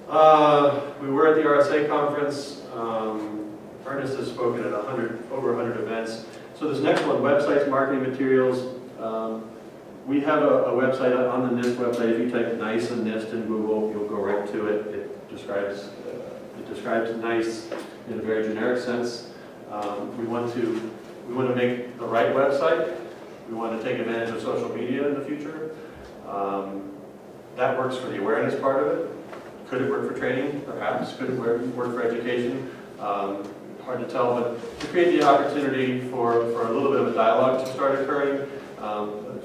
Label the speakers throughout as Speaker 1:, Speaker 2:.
Speaker 1: We were at the RSA conference. Ernest has spoken at over 100 events. So this next one, websites, marketing materials. We have a website on the NIST website. If you type NICE and NIST in Google, you'll go right to it. It describes NICE in a very generic sense. We want to make the right website. We want to take advantage of social media in the future. That works for the awareness part of it. Could it work for training? Perhaps. Could it work for education? Hard to tell, but to create the opportunity for a little bit of a dialogue to start occurring.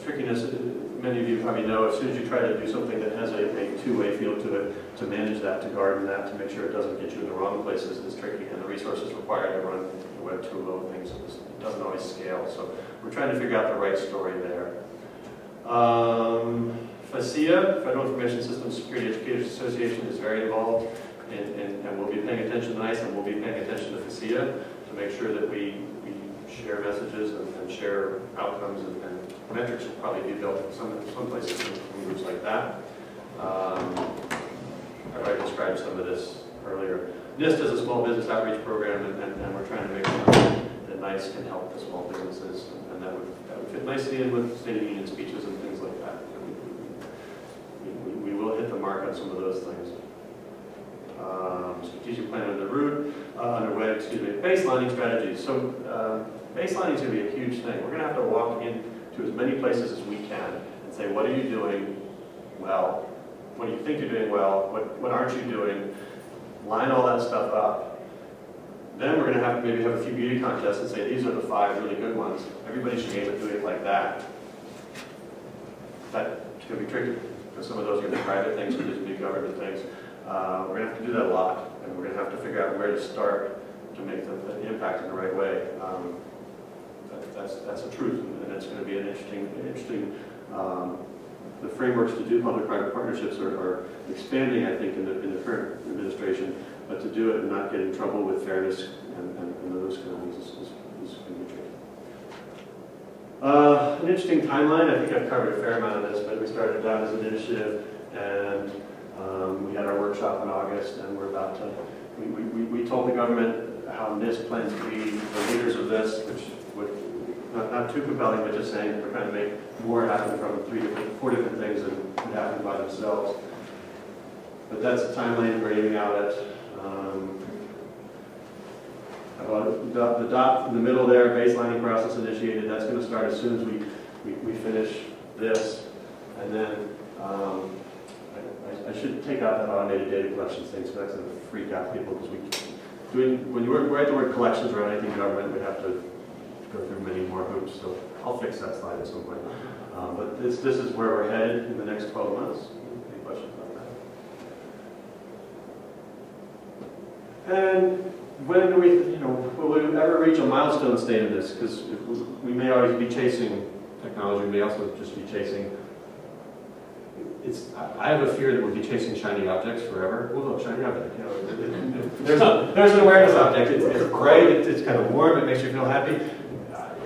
Speaker 1: Trickiness, many of you probably know, as soon as you try to do something that has a two-way feel to it, to manage that, to garden that, to make sure it doesn't get you in the wrong places is tricky, and the resources required to run the Web 2.0 things, it doesn't always scale. So we're trying to figure out the right story there. FISEA, Federal Information Systems Security Educators Association, is very involved, and we'll be paying attention to NICE, and we'll be paying attention to FISEA to make sure that we share messages and share outcomes, and metrics will probably be built in some places in groups like that. I've already described some of this earlier. NIST is a small business outreach program, and we're trying to make sure that NICE can help the small businesses, and that would fit nicely in with State of the Union speeches and things like that. We will hit the mark on some of those things. Strategic plan underway, excuse me, baselining strategies. So baselining is going to be a huge thing. We're going to have to walk into as many places as we can and say, what are you doing well? What do you think you're doing well? What aren't you doing? Line all that stuff up. Then we're going to have to maybe have a few beauty contests and say, these are the 5 really good ones. Everybody should be able to do it like that. That's going to be tricky, because some of those are going to be private things, some of these are going to be government things. We're going to have to do that a lot, and we're going to have to figure out where to start to make the impact in the right way. That's the truth, and it's going to be an interesting. The frameworks to do public-private partnerships are expanding, I think, in the current administration, but to do it and not get in trouble with fairness and those kind of things is going to be tricky. An interesting timeline. I think I've covered a fair amount of this, but we started out as an initiative, and we had our workshop in August, and we're about to. We told the government how NIST plans to be the leaders of this, which would not too compelling, but just saying we're trying to make more happen from 4 different things than could happen by themselves. But that's the timeline we're aiming out at. The dot in the middle there, baselining process initiated. That's going to start as soon as we finish this, and then I should take out that automated data collections thing, so that's going to freak out people, because when you write the word collections or anything government, we have to go through many more hoops. So I'll fix that slide at some point. But this is where we're headed in the next 12 months. Any questions about that? And when do will we ever reach a milestone state of this? Because we may always be chasing technology. We may also just be chasing. I have a fear that we'll be chasing shiny objects forever. Oh, look, shiny object. There's an awareness object. It's bright. It's kind of warm. It makes you feel happy.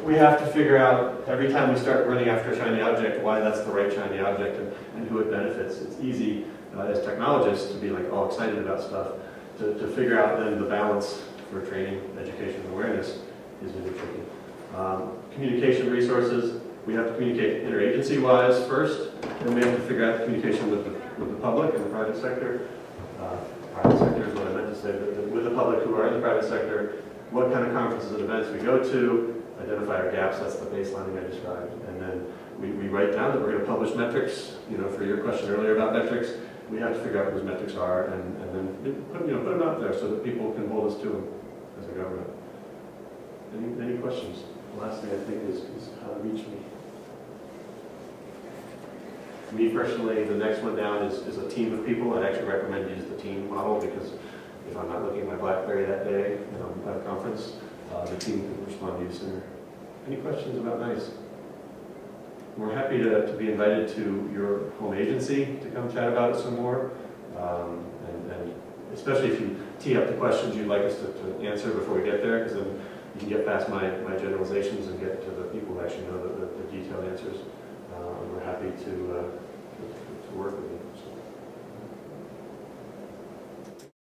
Speaker 1: We have to figure out every time we start running after a shiny object why that's the right shiny object and who it benefits. It's easy as technologists to be like all excited about stuff. To figure out then the balance for training, education, and awareness is really tricky. Communication resources. We have to communicate interagency-wise first, then we have to figure out the communication with the public and the private sector. Private sector is what I meant to say, but with the public who are in the private sector, what kind of conferences and events we go to, identify our gaps, that's the baselining I described, and then we write down that we're going to publish metrics. For your question earlier about metrics, we have to figure out what those metrics are, and then put them out there so that people can hold us to them as a government. Any questions? The last thing I think is how to reach me. Me personally, the next one down is a team of people. I'd actually recommend you use the team model, because if I'm not looking at my BlackBerry that day at a conference, the team can respond to you sooner. Any questions about NICE? We're happy to be invited to your home agency to come chat about it some more, and especially if you tee up the questions you'd like us to answer before we get there, because then you can get past my generalizations and get to the people who actually know the detailed answers. We're happy to